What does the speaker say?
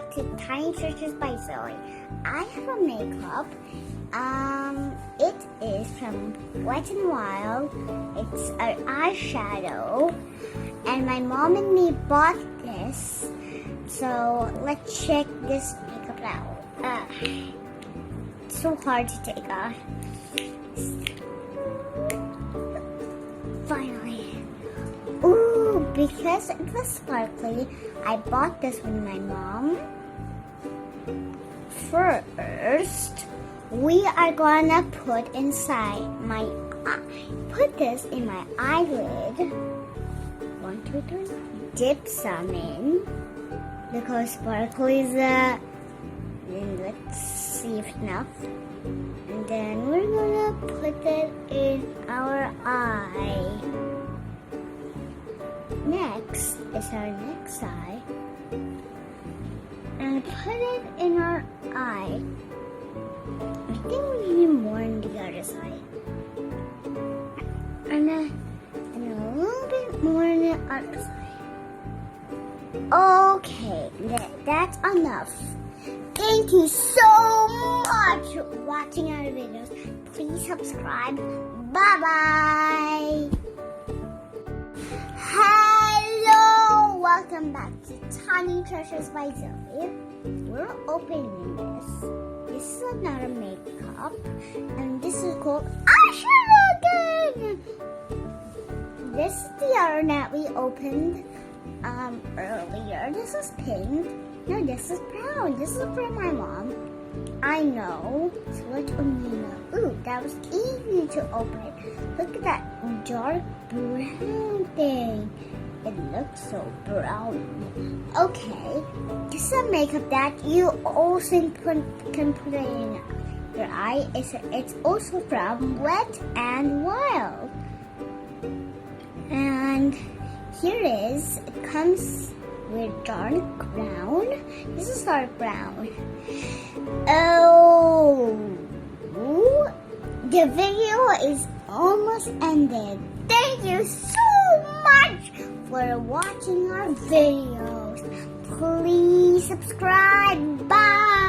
back to Tiny Treasures by Zoe. I have a makeup. It is from Wet n Wild. It's an eyeshadow, and my mom and me bought this. So let's check this makeup out. It's so hard to take off. Finally. Ooh, because it was sparkly, I bought this with my mom. First, we are gonna put this in my eyelid. 1, 2, 3. Dip some in because sparkly is then let's see if enough. And then we're gonna put it in our eye. Next is our next eye. And put it in our eye. I think we need more on the other side. And a little bit more on the other side. Okay, that's enough. Thank you so much for watching our videos. Please subscribe. Bye-bye. Hello! Welcome back to Tiny Treasures by Zoe. We're opening this. This is another makeup. And this is called eyeshadow again! This is the other that we opened earlier. This is pink. No, this is brown. This is from my mom. I know. So let's open it. Ooh, that was easy to open. Look at that dark brown thing. It looks so brown. Okay, this is a makeup that you also can put in your eye. It's also from Wet n Wild. And here it comes with dark brown. This is dark brown. Oh, the video is almost ended. Thank you so much for watching our videos. Please subscribe. Bye.